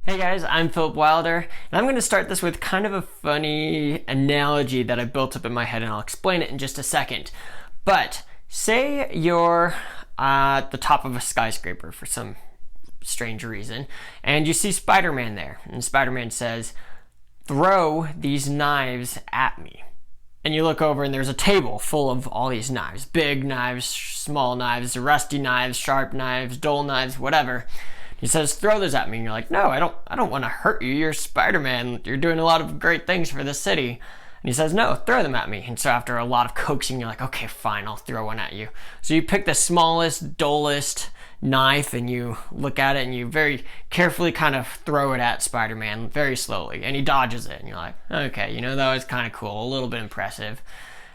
Hey guys, I'm Philip Wilder, and I'm going to start this with kind of a funny analogy that I built up in my head, and I'll explain it in just a second. But say you're at the top of a skyscraper for some strange reason, and you see Spider-Man there, and Spider-Man says, "Throw these knives at me." And you look over and there's a table full of all these knives. Big knives, small knives, rusty knives, sharp knives, dull knives, whatever. He says, "Throw those at me." And you're like, "No, I don't want to hurt you. You're Spider-Man. You're doing a lot of great things for the city." And he says, "No, throw them at me." And so after a lot of coaxing, you're like, "Okay, fine, I'll throw one at you." So you pick the smallest, dullest knife and you look at it and you very carefully kind of throw it at Spider-Man very slowly. And he dodges it. And you're like, "Okay, that was kind of cool, a little bit impressive."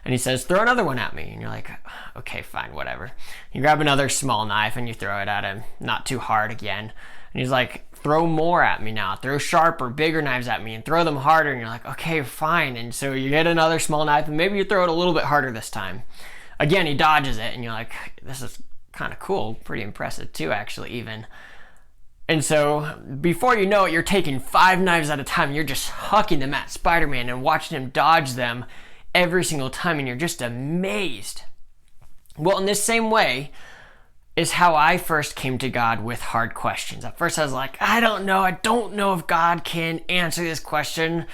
And he says, "Throw another one at me." And you're like, "Okay, fine, whatever." You grab another small knife and you throw it at him, not too hard again. And he's like, "Throw more at me now. Throw sharper, bigger knives at me and throw them harder." And you're like, "Okay, fine." And so you get another small knife and maybe you throw it a little bit harder this time. Again, he dodges it and you're like, "This is kind of cool, pretty impressive too, actually, even." And so before you know it, you're taking 5 knives at a time. You're just hucking them at Spider-Man and watching him dodge them every single time, and you're just amazed. Well, in this same way is how I first came to God with hard questions. At first I was like, I don't know if God can answer this question.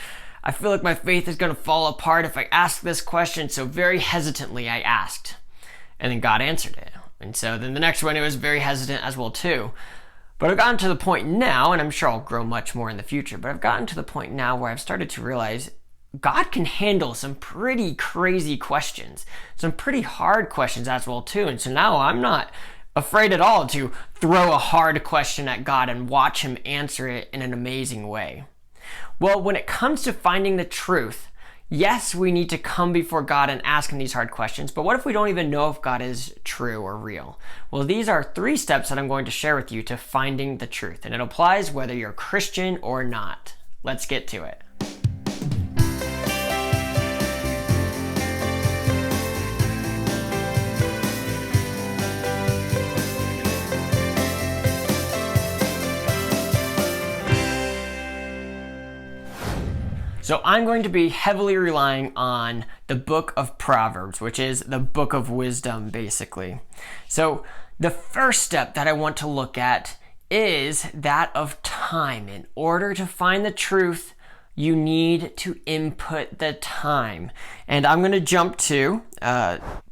I feel like my faith is going to fall apart if I ask this question. So very hesitantly I asked, and then God answered it. And so then the next one, it was very hesitant as well too. But I've gotten to the point now, and I'm sure I'll grow much more in the future, but I've gotten to the point now where I've started to realize God can handle some pretty crazy questions, some pretty hard questions as well too. And so now I'm not afraid at all to throw a hard question at God and watch him answer it in an amazing way. Well, when it comes to finding the truth, yes, we need to come before God and ask him these hard questions, but what if we don't even know if God is true or real? Well, these are 3 steps that I'm going to share with you to finding the truth, and it applies whether you're Christian or not. Let's get to it. So I'm going to be heavily relying on the book of Proverbs, which is the book of wisdom, basically. So the first step that I want to look at is that of time. In order to find the truth, you need to input the time. And I'm going to jump to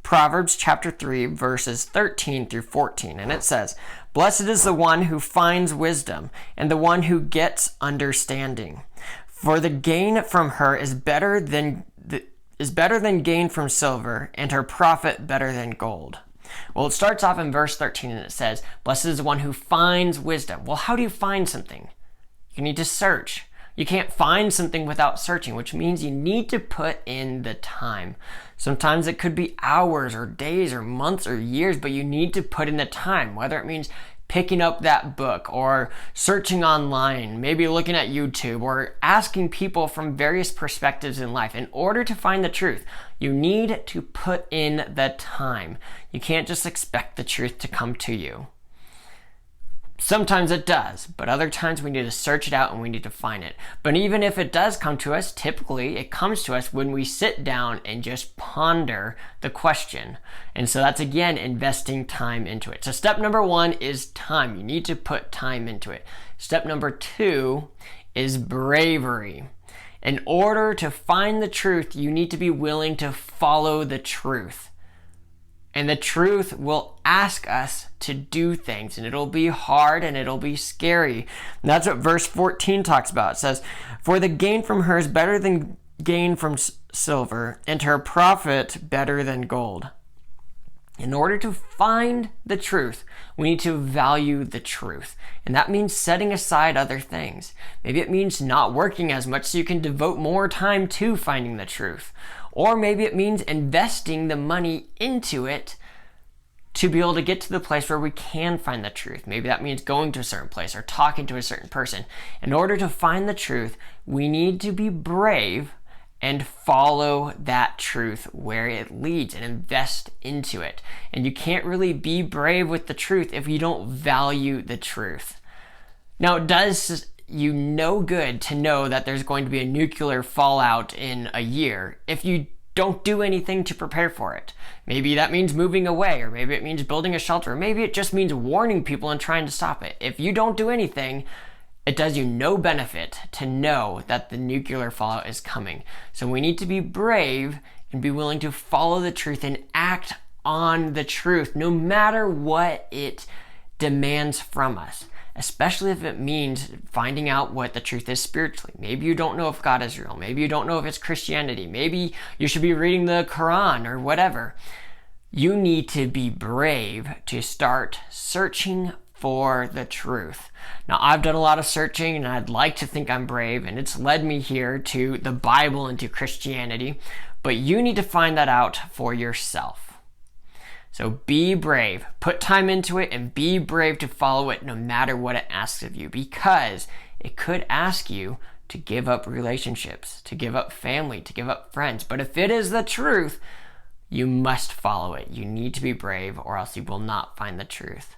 Proverbs chapter 3, verses 13 through 14. And it says, "Blessed is the one who finds wisdom and the one who gets understanding. For the gain from her is better than gain from silver, and her profit better than gold." Well, it starts off in verse 13 and it says, "Blessed is the one who finds wisdom." Well, how do you find something? You need to search. You can't find something without searching, which means you need to put in the time. Sometimes it could be hours or days or months or years, but you need to put in the time, whether it means picking up that book or searching online, maybe looking at YouTube or asking people from various perspectives in life. In order to find the truth, you need to put in the time. You can't just expect the truth to come to you. Sometimes it does, but other times we need to search it out and we need to find it. But even if it does come to us, typically it comes to us when we sit down and just ponder the question. And so that's, again, investing time into it. So step number 1 is time. You need to put time into it. Step number 2 is bravery. In order to find the truth, you need to be willing to follow the truth. And the truth will ask us to do things, and it'll be hard and it'll be scary. And that's what verse 14 talks about. It says, "For the gain from her is better than gain from silver, and her profit better than gold." In order to find the truth, we need to value the truth. And that means setting aside other things. Maybe it means not working as much so you can devote more time to finding the truth. Or maybe it means investing the money into it to be able to get to the place where we can find the truth. Maybe that means going to a certain place or talking to a certain person. In order to find the truth, we need to be brave and follow that truth where it leads and invest into it. And you can't really be brave with the truth if you don't value the truth. Now, it does you no good to know that there's going to be a nuclear fallout in a year if you don't do anything to prepare for it. Maybe that means moving away, or maybe it means building a shelter, or maybe it just means warning people and trying to stop it. If you don't do anything, it does you no benefit to know that the nuclear fallout is coming. So we need to be brave and be willing to follow the truth and act on the truth, no matter what it demands from us. Especially if it means finding out what the truth is spiritually. Maybe you don't know if God is real. Maybe you don't know if it's Christianity. Maybe you should be reading the Quran or whatever. You need to be brave to start searching for the truth. Now, I've done a lot of searching, and I'd like to think I'm brave, and it's led me here to the Bible and to Christianity, but you need to find that out for yourself. So be brave, put time into it, and be brave to follow it no matter what it asks of you, because it could ask you to give up relationships, to give up family, to give up friends. But if it is the truth, you must follow it. You need to be brave, or else you will not find the truth.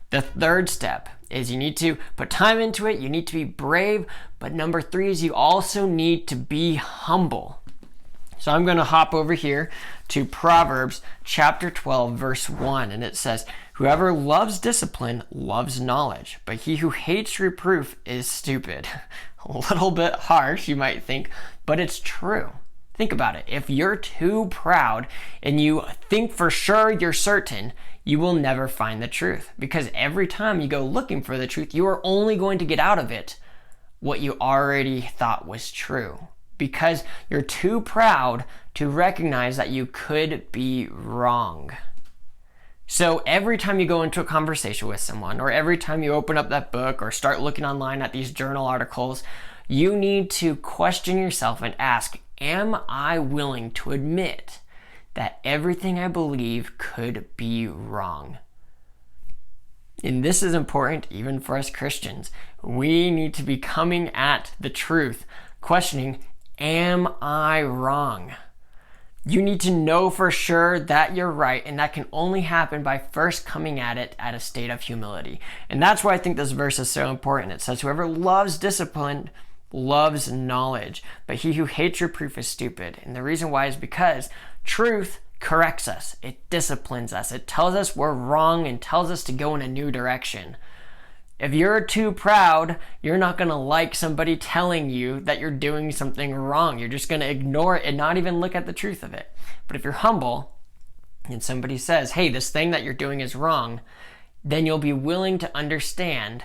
The third step is you need to put time into it, you need to be brave, but number 3 is you also need to be humble. So I'm going to hop over here to Proverbs chapter 12, verse 1, and it says, "Whoever loves discipline loves knowledge, but he who hates reproof is stupid." A little bit harsh, you might think, but it's true. Think about it. If you're too proud and you think for sure you're certain, you will never find the truth, because every time you go looking for the truth, you are only going to get out of it what you already thought was true, because you're too proud to recognize that you could be wrong. So every time you go into a conversation with someone, or every time you open up that book or start looking online at these journal articles, you need to question yourself and ask, am I willing to admit that everything I believe could be wrong? And this is important even for us Christians. We need to be coming at the truth, questioning, am I wrong? You need to know for sure that you're right, and that can only happen by first coming at it at a state of humility. And that's why I think this verse is so important. It says, "Whoever loves discipline loves knowledge, but he who hates reproof is stupid." And the reason why is because truth corrects us. It disciplines us. It tells us we're wrong and tells us to go in a new direction. If you're too proud, you're not going to like somebody telling you that you're doing something wrong. You're just going to ignore it and not even look at the truth of it. But if you're humble and somebody says, hey, this thing that you're doing is wrong, then you'll be willing to understand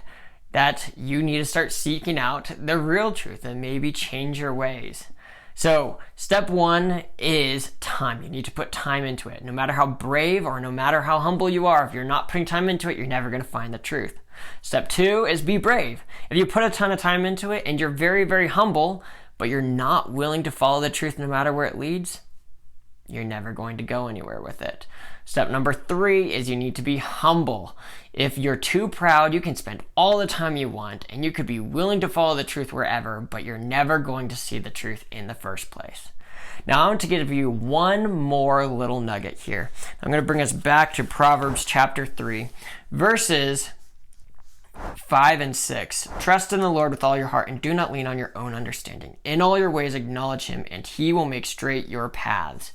that you need to start seeking out the real truth and maybe change your ways. So step 1 is time. You need to put time into it. No matter how brave or no matter how humble you are, if you're not putting time into it, you're never going to find the truth. Step 2 is be brave. If you put a ton of time into it and you're very, very humble, but you're not willing to follow the truth no matter where it leads, you're never going to go anywhere with it. Step number 3 is you need to be humble. If you're too proud, you can spend all the time you want and you could be willing to follow the truth wherever, but you're never going to see the truth in the first place. Now I want to give you one more little nugget here. I'm going to bring us back to Proverbs chapter 3, verses 5 and 6. "Trust in the Lord with all your heart and do not lean on your own understanding. In all your ways acknowledge him and he will make straight your paths."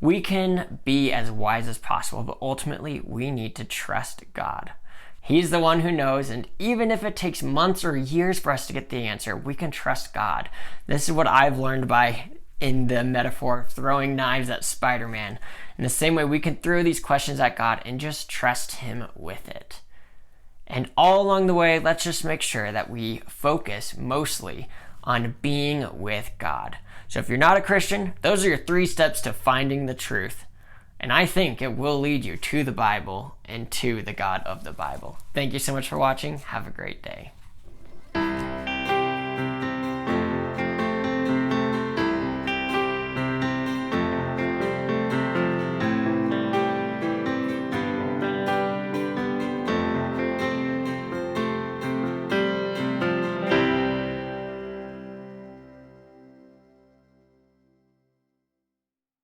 We can be as wise as possible, but ultimately we need to trust God. He's the one who knows, and even if it takes months or years for us to get the answer, we can trust God. This is what I've learned in the metaphor of throwing knives at Spider-Man. In the same way, we can throw these questions at God and just trust him with it. And all along the way, let's just make sure that we focus mostly on being with God. So if you're not a Christian, those are your 3 steps to finding the truth. And I think it will lead you to the Bible and to the God of the Bible. Thank you so much for watching. Have a great day.